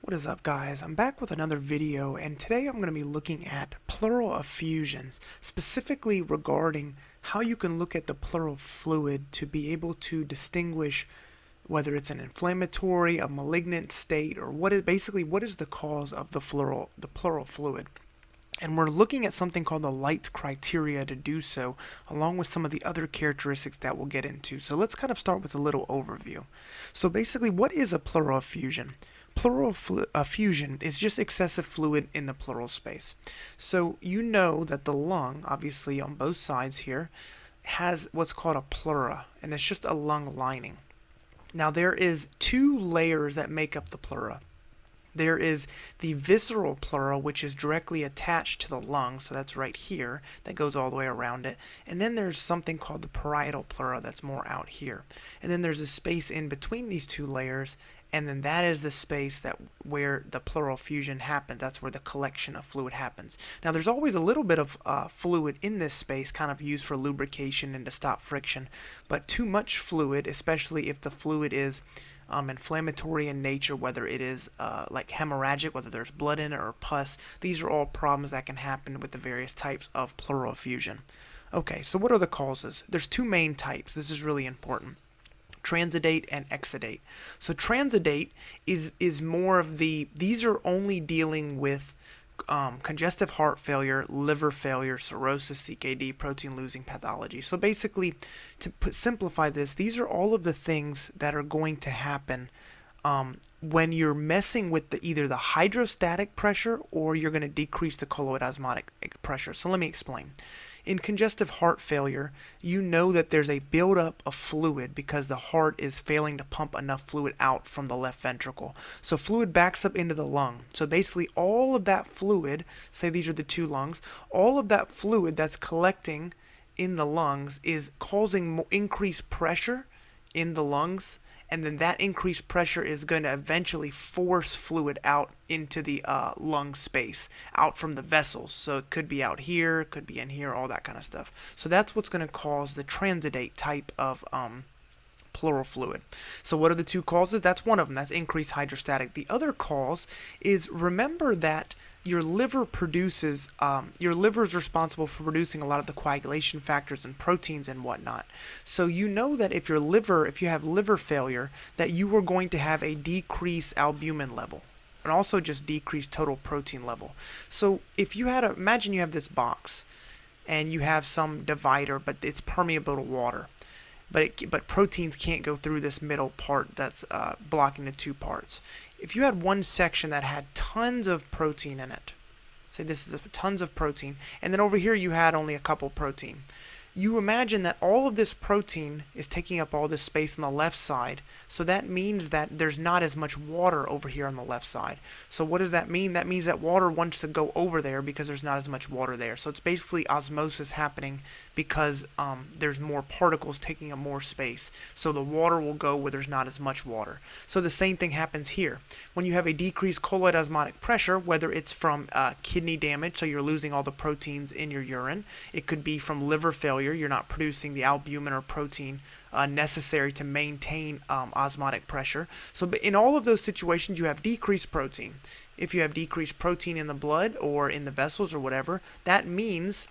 What is up, guys? I'm back with another video, and today I'm going to be looking at pleural effusions, specifically regarding how you can look at the pleural fluid to be able to distinguish whether it's an inflammatory, a malignant state, or what is the cause of the pleural fluid. And we're looking at something called the Light criteria to do so, along with some of the other characteristics that we'll get into. So let's kind of start with a little overview. So basically, what is a pleural effusion? Pleural effusion is just excessive fluid in the pleural space. So you know that the lung, obviously on both sides here, has what's called a pleura, and it's just a lung lining. Now there is two layers that make up the pleura. There is the visceral pleura, which is directly attached to the lung, so that's right here, that goes all the way around it. And then there's something called the parietal pleura that's more out here. And then there's a space in between these two layers, and then that is the space where the pleural effusion happens. That's where the collection of fluid happens. Now there's always a little bit of fluid in this space, kind of used for lubrication and to stop friction, but too much fluid, especially if the fluid is inflammatory in nature, whether it is like hemorrhagic, whether there's blood in it or pus. These are all problems that can happen with the various types of pleural effusion. Okay, so what are the causes? There's two main types. This is really important. Transudate and exudate. So transudate is more of these are only dealing with congestive heart failure, liver failure, cirrhosis, CKD, protein losing pathology. So basically, to simplify this, these are all of the things that are going to happen when you're messing with either the hydrostatic pressure or you're going to decrease the colloidosmotic pressure. So let me explain. In congestive heart failure, you know that there's a buildup of fluid because the heart is failing to pump enough fluid out from the left ventricle. So fluid backs up into the lung. So basically all of that fluid, say these are the two lungs, all of that fluid that's collecting in the lungs is causing increased pressure in the lungs, and then that increased pressure is going to eventually force fluid out into the lung space, out from the vessels. So it could be out here, it could be in here, all that kind of stuff. So that's what's going to cause the transudate type of pleural fluid. So what are the two causes? That's one of them. That's increased hydrostatic. The other cause is, remember that your liver produces, your liver is responsible for producing a lot of the coagulation factors and proteins and whatnot. So you know that if you have liver failure, that you are going to have a decreased albumin level and also just decreased total protein level. So if you had imagine you have this box and you have some divider, but it's permeable to water. But proteins can't go through this middle part that's blocking the two parts. If you had one section that had tons of protein in it, say this is tons of protein, and then over here you had only a couple protein. You imagine that all of this protein is taking up all this space on the left side, so that means that there's not as much water over here on the left side. So what does that mean? That means that water wants to go over there because there's not as much water there. So it's basically osmosis happening because there's more particles taking up more space. So the water will go where there's not as much water. So the same thing happens here. When you have a decreased colloidosmotic pressure, whether it's from kidney damage, so you're losing all the proteins in your urine, it could be from liver failure, you're not producing the albumin or protein necessary to maintain osmotic pressure. So in all of those situations, you have decreased protein. If you have decreased protein in the blood or in the vessels or whatever, that means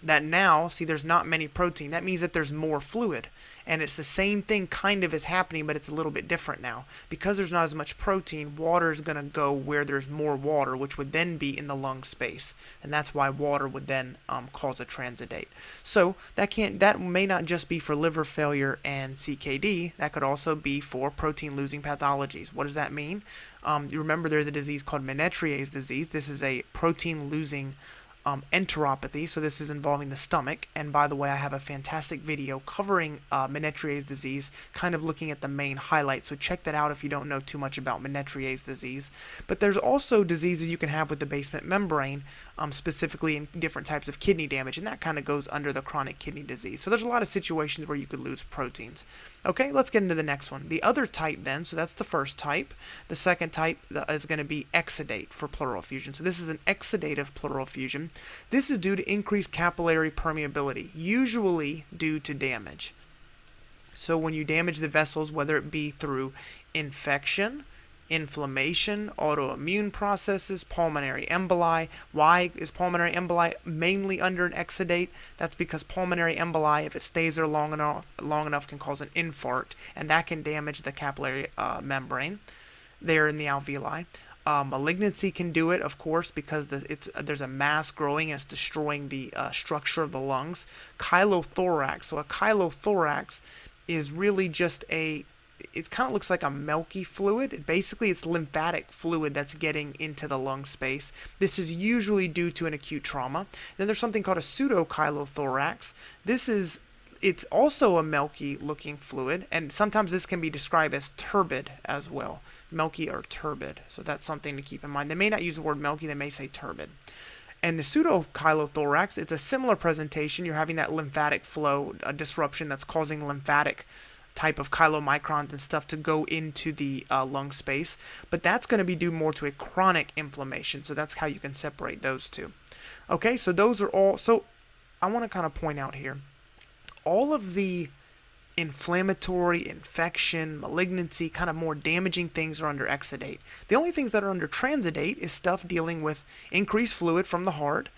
that now, see, there's not many protein. That means that there's more fluid. And it's the same thing kind of is happening, but it's a little bit different now. Because there's not as much protein, water is going to go where there's more water, which would then be in the lung space. And that's why water would then cause a transudate. So that may not just be for liver failure and CKD. That could also be for protein losing pathologies. What does that mean? You remember there's a disease called Menetrier's disease. This is a protein losing enteropathy, so this is involving the stomach. And by the way, I have a fantastic video covering Menetrier's disease, kind of looking at the main highlights, so check that out if you don't know too much about Menetrier's disease. But there's also diseases you can have with the basement membrane, specifically in different types of kidney damage, and that kind of goes under the chronic kidney disease. So there's a lot of situations where you could lose proteins. Okay, let's get into the next one. The other type then, so that's the first type. The second type is going to be exudate for pleural effusion. So this is an exudative pleural effusion. This is due to increased capillary permeability, usually due to damage. So when you damage the vessels, whether it be through infection, inflammation, autoimmune processes, pulmonary emboli. Why is pulmonary emboli mainly under an exudate? That's because pulmonary emboli, if it stays there long enough, can cause an infarct, and that can damage the capillary membrane there in the alveoli. Malignancy can do it, of course, because there's a mass growing and it's destroying the structure of the lungs. Chylothorax. So a chylothorax is really just it kind of looks like a milky fluid. Basically, it's lymphatic fluid that's getting into the lung space. This is usually due to an acute trauma. Then there's something called a pseudochylothorax. It's also a milky looking fluid, and sometimes this can be described as turbid as well. Milky or turbid. So that's something to keep in mind. They may not use the word milky, they may say turbid. And the pseudochylothorax, it's a similar presentation. You're having that lymphatic flow, a disruption that's causing lymphatic type of chylomicrons and stuff to go into the lung space. But that's going to be due more to a chronic inflammation. So that's how you can separate those two. Okay, so those are all. So I want to kind of point out here, all of the inflammatory, infection, malignancy, kind of more damaging things are under exudate. The only things that are under transudate is stuff dealing with increased fluid from the heart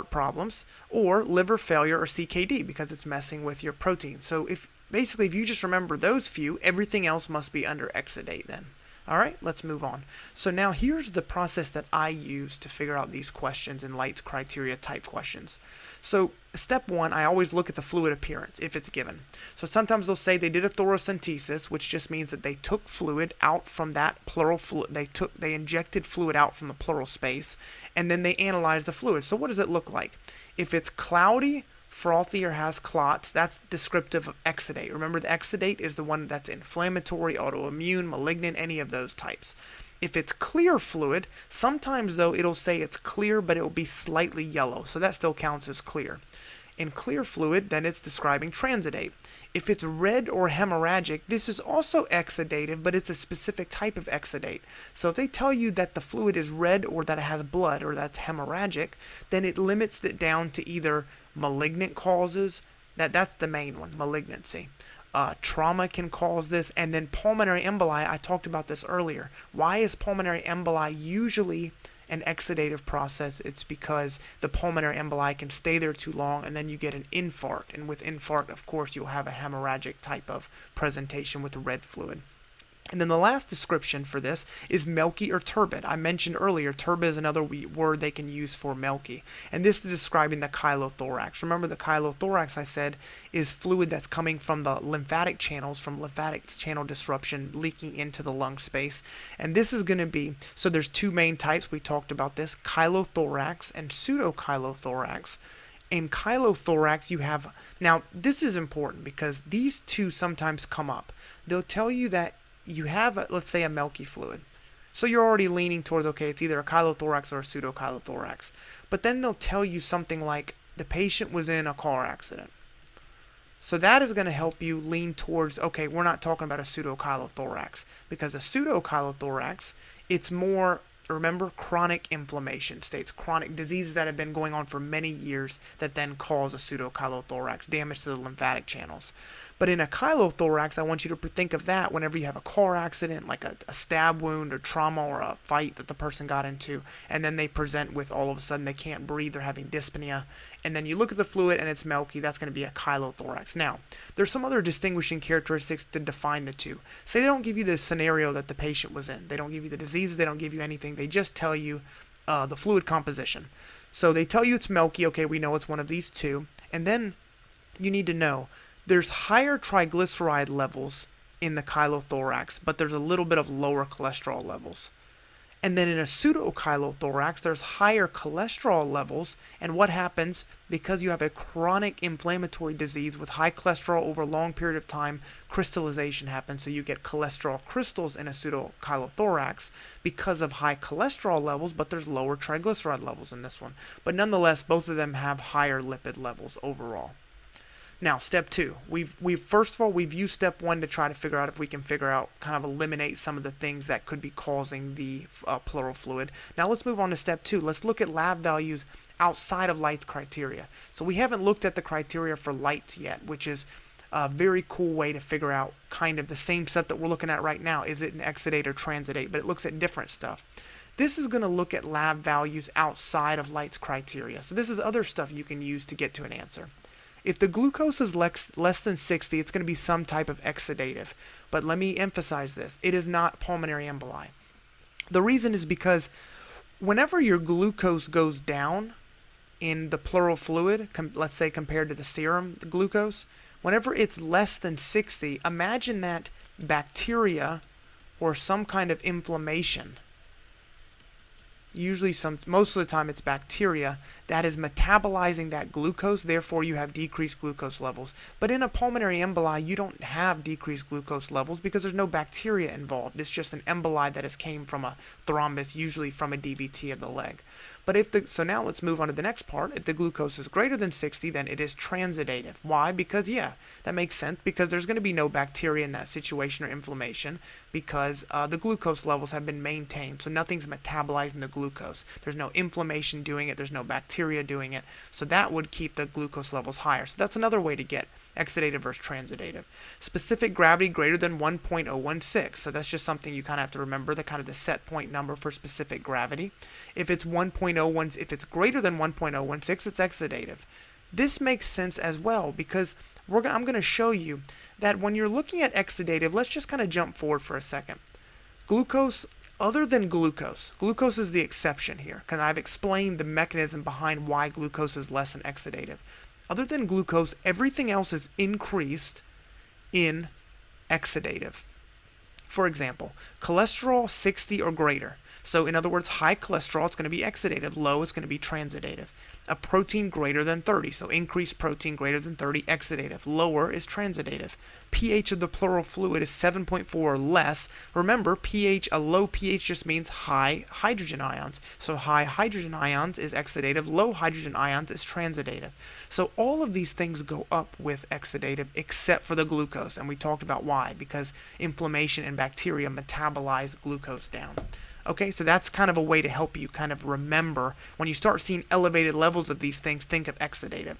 problems, or liver failure or CKD because it's messing with your protein. So if you just remember those few, everything else must be under exudate then. All right, let's move on. So now here's the process that I use to figure out these questions in Light's criteria type questions. So step one, I always look at the fluid appearance if it's given. So sometimes they'll say they did a thoracentesis, which just means that they took fluid out from that pleural fluid. They injected fluid out from the pleural space, and then they analyzed the fluid. So what does it look like? If it's cloudy, frothy, or has clots, that's descriptive of exudate. Remember, the exudate is the one that's inflammatory, autoimmune, malignant, any of those types. If it's clear fluid, sometimes though it'll say it's clear, but it will be slightly yellow, so that still counts as clear. In clear fluid, then it's describing transudate. If it's red or hemorrhagic, this is also exudative, but it's a specific type of exudate. So if they tell you that the fluid is red or that it has blood or that's hemorrhagic, then it limits it down to either malignant causes, that's the main one, malignancy. Trauma can cause this, and then pulmonary emboli, I talked about this earlier. Why is pulmonary emboli usually an exudative process? It's because the pulmonary emboli can stay there too long and then you get an infarct, and with infarct, of course, you'll have a hemorrhagic type of presentation with the red fluid. And then the last description for this is milky or turbid. I mentioned earlier, turbid is another word they can use for milky. And this is describing the chylothorax. Remember, the chylothorax, I said, is fluid that's coming from the lymphatic channels, from lymphatic channel disruption leaking into the lung space. And this is going to be, so there's two main types. We talked about this, chylothorax and pseudochylothorax. In chylothorax, you have, now this is important because these two sometimes come up. They'll tell you that you have, let's say, a milky fluid. So you're already leaning towards, okay, it's either a chylothorax or a pseudochylothorax. But then they'll tell you something like the patient was in a car accident. So that is going to help you lean towards, okay, we're not talking about a pseudochylothorax, because a pseudochylothorax, it's more, remember, chronic inflammation states, chronic diseases that have been going on for many years that then cause a pseudochylothorax, damage to the lymphatic channels. But in a chylothorax, I want you to think of that whenever you have a car accident, like a stab wound or trauma or a fight that the person got into, and then they present with all of a sudden they can't breathe, they're having dyspnea, and then you look at the fluid and it's milky, that's going to be a chylothorax. Now, there's some other distinguishing characteristics to define the two. Say they don't give you the scenario that the patient was in. They don't give you the diseases, they don't give you anything, they just tell you the fluid composition. So they tell you it's milky, okay, we know it's one of these two, and then you need to know there's higher triglyceride levels in the chylothorax, but there's a little bit of lower cholesterol levels. And then in a pseudochylothorax, there's higher cholesterol levels, and what happens, because you have a chronic inflammatory disease with high cholesterol over a long period of time, crystallization happens, so you get cholesterol crystals in a pseudochylothorax because of high cholesterol levels, but there's lower triglyceride levels in this one. But nonetheless, both of them have higher lipid levels overall. Now, step two, we've used step one to try to figure out if we can kind of eliminate some of the things that could be causing the pleural fluid. Now let's move on to step two. Let's look at lab values outside of Light's criteria. So we haven't looked at the criteria for Light yet, which is a very cool way to figure out kind of the same stuff that we're looking at right now. Is it an exudate or transudate? But it looks at different stuff. This is going to look at lab values outside of Light's criteria. So this is other stuff you can use to get to an answer. If the glucose is less than 60, it's going to be some type of exudative. But let me emphasize this. It is not pulmonary emboli. The reason is because whenever your glucose goes down in the pleural fluid, let's say compared to the serum the glucose, whenever it's less than 60, imagine that bacteria or some kind of inflammation, most of the time it's bacteria, that is metabolizing that glucose, therefore you have decreased glucose levels. But in a pulmonary emboli, you don't have decreased glucose levels because there's no bacteria involved. It's just an emboli that has came from a thrombus, usually from a DVT of the leg. But so now let's move on to the next part. If the glucose is greater than 60, then it is transudative. Why? Because, yeah, that makes sense, because there's going to be no bacteria in that situation or inflammation because the glucose levels have been maintained. So nothing's metabolizing the glucose. There's no inflammation doing it. There's no bacteria doing it. So that would keep the glucose levels higher. So that's another way to get exudative versus transudative. Specific gravity greater than 1.016. So that's just something you kind of have to remember, the kind of the set point number for specific gravity. If it's 1.01, if it's greater than 1.016, it's exudative. This makes sense as well because I'm going to show you that when you're looking at exudative, let's just kind of jump forward for a second. Glucose, other than glucose is the exception here, because I've explained the mechanism behind why glucose is less than exudative. Other than glucose, everything else is increased in exudative. For example, cholesterol 60 or greater. So in other words, high cholesterol, it's going to be exudative. Low is going to be transudative. A protein greater than 30. So increased protein greater than 30, exudative. Lower is transudative. pH of the pleural fluid is 7.4 or less. Remember, a low pH just means high hydrogen ions. So high hydrogen ions is exudative. Low hydrogen ions is transudative. So all of these things go up with exudative except for the glucose. And we talked about why. Because inflammation and bacteria metabolize glucose down. Okay, so that's kind of a way to help you kind of remember when you start seeing elevated levels of these things, think of exudative.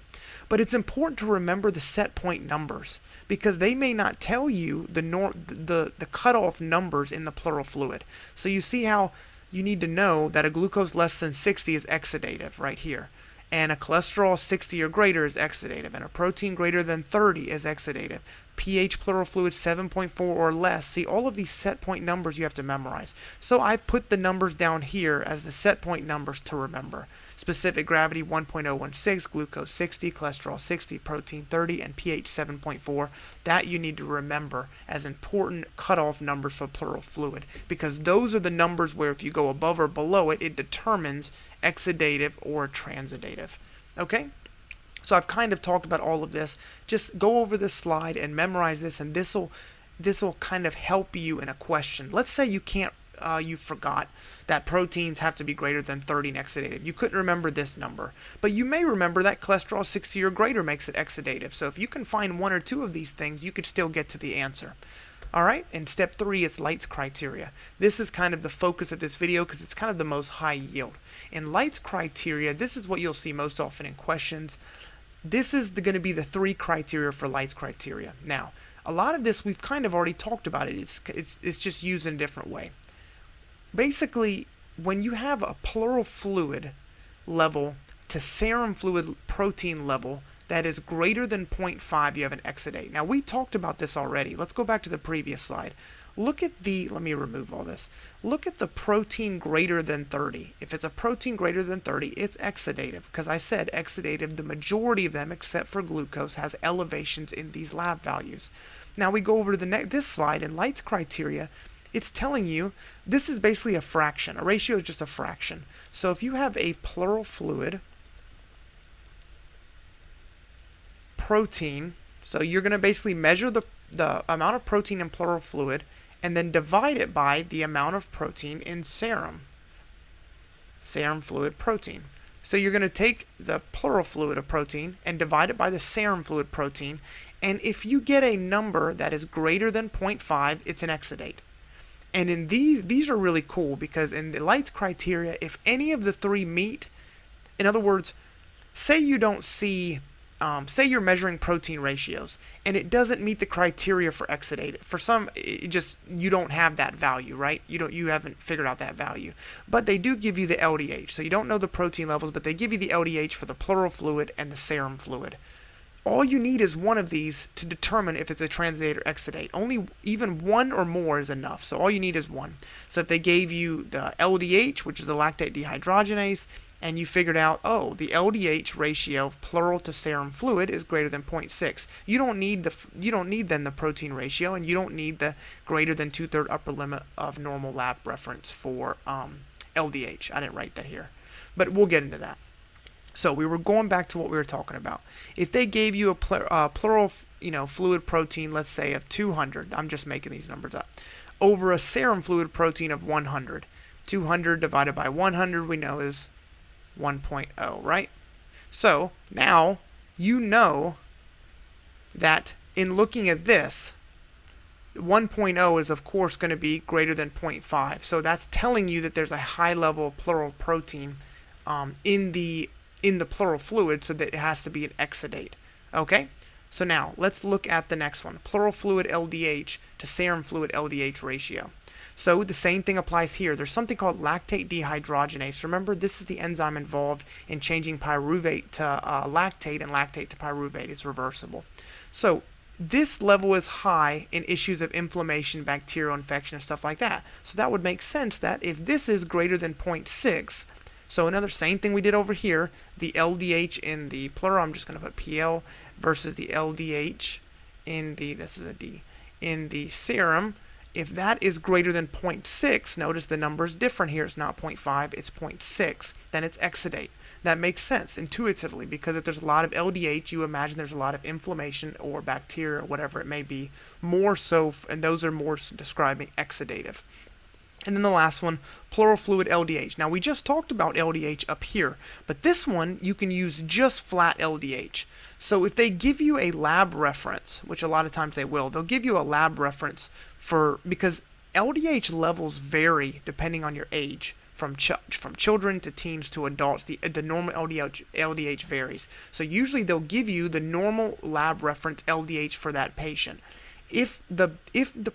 But it's important to remember the set point numbers because they may not tell you the cutoff numbers in the pleural fluid. So you see how you need to know that a glucose less than 60 is exudative right here. And a cholesterol 60 or greater is exudative, and a protein greater than 30 is exudative. pH pleural fluid 7.4 or less. See, all of these set point numbers you have to memorize. So I've put the numbers down here as the set point numbers to remember. Specific gravity 1.016, glucose 60, cholesterol 60, protein 30, and pH 7.4. That you need to remember as important cutoff numbers for pleural fluid because those are the numbers where if you go above or below it, it determines exudative or transudative. Okay? So I've kind of talked about all of this. Just go over this slide and memorize this, and this will kind of help you in a question. Let's say you forgot that proteins have to be greater than 30 in exudative. You couldn't remember this number, but you may remember that cholesterol 60 or greater makes it exudative. So if you can find one or two of these things, you could still get to the answer. All right, and step 3 is Light's criteria. This is kind of the focus of this video because it's kind of the most high yield. In Light's criteria, this is what you'll see most often in questions. This is going to be the 3 criteria for Light's criteria. Now, a lot of this we've kind of already talked about it. It's just used in a different way. Basically, when you have a pleural fluid level to serum fluid protein level that is greater than 0.5, you have an exudate. Now, we talked about this already. Let's go back to the previous slide. Look at let me remove all this. Look at the protein greater than 30. If it's a protein greater than 30, it's exudative. Because I said exudative, the majority of them, except for glucose, has elevations in these lab values. Now we go over to this slide, in Light's criteria, it's telling you this is basically a fraction. A ratio is just a fraction. So if you have a pleural fluid protein, so you're going to basically measure the amount of protein in pleural fluid and then divide it by the amount of protein in serum fluid protein. So you're going to take the pleural fluid of protein and divide it by the serum fluid protein, and if you get a number that is greater than 0.5, it's an exudate. And in these are really cool because in the Light's criteria, if any of the 3 meet, in other words, say you don't see say you're measuring protein ratios and it doesn't meet the criteria for exudate. For some, you don't have that value, right? You haven't figured out that value. But they do give you the LDH. So you don't know the protein levels, but they give you the LDH for the pleural fluid and the serum fluid. All you need is one of these to determine if it's a transudate or exudate. Even one or more is enough. So all you need is one. So if they gave you the LDH, which is the lactate dehydrogenase, and you figured out, oh, the LDH ratio of pleural to serum fluid is greater than 0.6. You don't need then the protein ratio, and you don't need the greater than 2/3 upper limit of normal lab reference for LDH. I didn't write that here, but we'll get into that. So we were going back to what we were talking about. If they gave you a pleural, fluid protein, let's say of 200, I'm just making these numbers up, over a serum fluid protein of 100, 200 divided by 100 we know is 1.0, right? So now you know that in looking at this, 1.0 is of course going to be greater than 0.5. So that's telling you that there's a high level of pleural protein in the pleural fluid, so that it has to be an exudate. Okay? So now let's look at the next one. Pleural fluid LDH to serum fluid LDH ratio. So the same thing applies here. There's something called lactate dehydrogenase. Remember, this is the enzyme involved in changing pyruvate to lactate and lactate to pyruvate. It's reversible. So this level is high in issues of inflammation, bacterial infection, and stuff like that. So that would make sense that if this is greater than 0.6, so another same thing we did over here, the LDH in the pleural, I'm just going to put PL, versus the LDH in the, this is a D, in the serum. If that is greater than 0.6, notice the number is different here. It's not 0.5, it's 0.6. Then it's exudate. That makes sense intuitively, because if there's a lot of LDH, you imagine there's a lot of inflammation or bacteria or whatever it may be. More so, and those are more describing exudative. And then the last one, pleural fluid LDH. Now we just talked about LDH up here, but this one you can use just flat LDH. So if they give you a lab reference, which a lot of times they will, they'll give you a lab reference because LDH levels vary depending on your age. From children to teens to adults, the normal LDH varies. So usually they'll give you the normal lab reference LDH for that patient. If the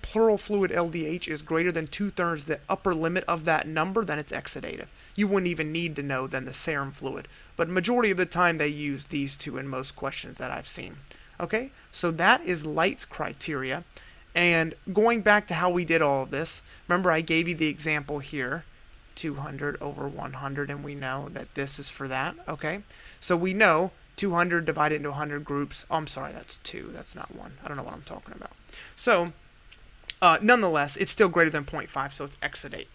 pleural fluid LDH is greater than 2/3 the upper limit of that number, then it's exudative. You wouldn't even need to know then the serum fluid. But majority of the time they use these two in most questions that I've seen. Okay, so that is Light's criteria. And going back to how we did all of this, remember I gave you the example here, 200 over 100, and we know that this is for that. Okay, so we know 200 divided into 100 groups. Oh, I'm sorry, that's 2. That's not 1. I don't know what I'm talking about. So, nonetheless, it's still greater than 0.5, so it's exudate.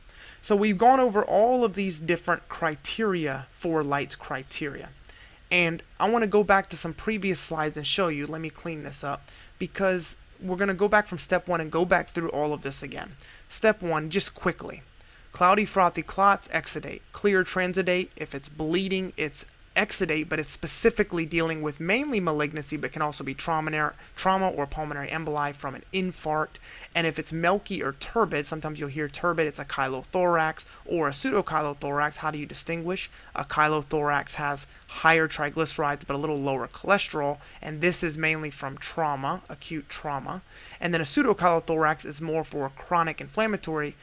So we've gone over all of these different criteria for Light's criteria. And I want to go back to some previous slides and show you. Let me clean this up, because we're going to go back from step 1 and go back through all of this again. Step 1, just quickly. Cloudy, frothy clots, exudate. Clear, transudate. If it's bleeding, it's exudate, but it's specifically dealing with mainly malignancy, but can also be trauma or pulmonary emboli from an infarct. And if it's milky or turbid, sometimes you'll hear turbid, it's a chylothorax or a pseudochylothorax. How do you distinguish? A chylothorax has higher triglycerides but a little lower cholesterol, and this is mainly from trauma, acute trauma. And then a pseudochylothorax is more for chronic inflammatory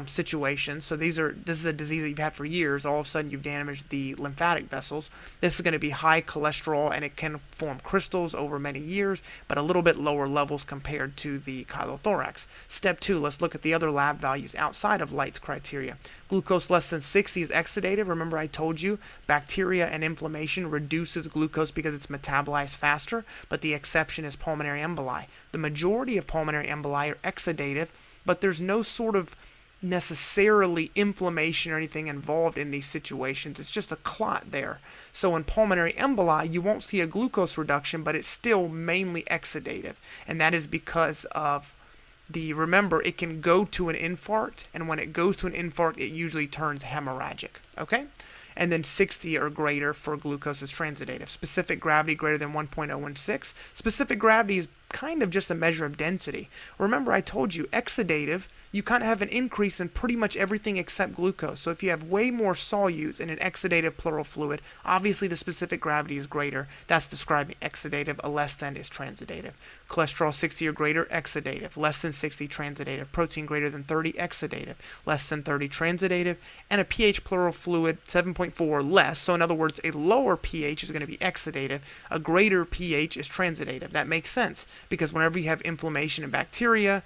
situations. So this is a disease that you've had for years. All of a sudden you've damaged the lymphatic vessels. This is going to be high cholesterol, and it can form crystals over many years, but a little bit lower levels compared to the chylothorax. Step 2, let's look at the other lab values outside of Light's criteria. Glucose less than 60 is exudative. Remember I told you bacteria and inflammation reduces glucose because it's metabolized faster, but the exception is pulmonary emboli. The majority of pulmonary emboli are exudative, but there's no sort of necessarily inflammation or anything involved in these situations. It's just a clot there. So in pulmonary emboli, you won't see a glucose reduction, but it's still mainly exudative. And that is because of remember, it can go to an infarct, and when it goes to an infarct, it usually turns hemorrhagic. Okay? And then 60 or greater for glucose is transudative. Specific gravity greater than 1.016. Specific gravity is kind of just a measure of density. Remember I told you exudative, you kind of have an increase in pretty much everything except glucose. So if you have way more solutes in an exudative pleural fluid, obviously the specific gravity is greater. That's describing exudative. A less than is transudative. Cholesterol 60 or greater, exudative. Less than 60, transudative. Protein greater than 30, exudative. Less than 30, transudative. And a pH pleural fluid 7.4 or less. So in other words, a lower pH is going to be exudative. A greater pH is transudative. That makes sense because whenever you have inflammation in bacteria,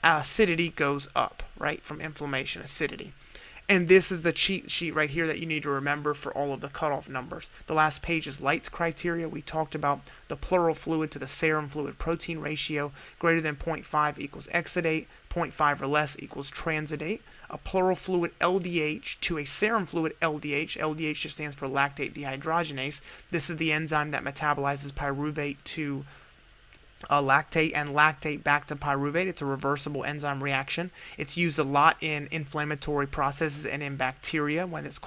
acidity goes up, right? From inflammation, acidity. And this is the cheat sheet right here that you need to remember for all of the cutoff numbers. The last page is Light's criteria. We talked about the pleural fluid to the serum fluid protein ratio. Greater than 0.5 equals exudate. 0.5 or less equals transudate. A pleural fluid LDH to a serum fluid LDH. LDH just stands for lactate dehydrogenase. This is the enzyme that metabolizes pyruvate to lactate and lactate back to pyruvate. It's a reversible enzyme reaction. It's used a lot in inflammatory processes and in bacteria when it's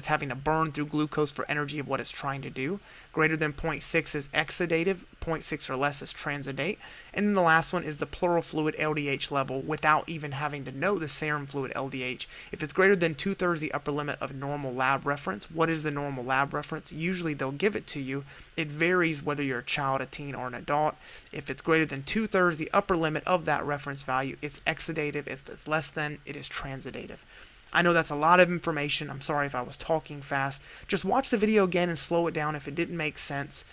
having to burn through glucose for energy of what it's trying to do. Greater than 0.6 is exudative. 0.6 or less is transudate. And then the last one is the pleural fluid LDH level without even having to know the serum fluid LDH. If it's greater than 2/3 the upper limit of normal lab reference, what is the normal lab reference? Usually they'll give it to you. It varies whether you're a child, a teen, or an adult. If it's greater than 2/3 the upper limit of that reference value, it's exudative. If it's less than, it is transudative. I know that's a lot of information. I'm sorry if I was talking fast. Just watch the video again and slow it down if it didn't make sense.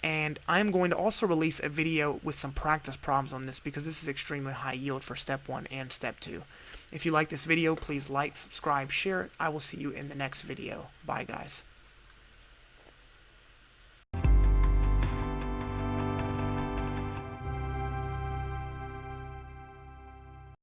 And I'm going to also release a video with some practice problems on this because this is extremely high yield for step 1 and step 2. If you like this video, please like, subscribe, share it. I will see you in the next video. Bye, guys.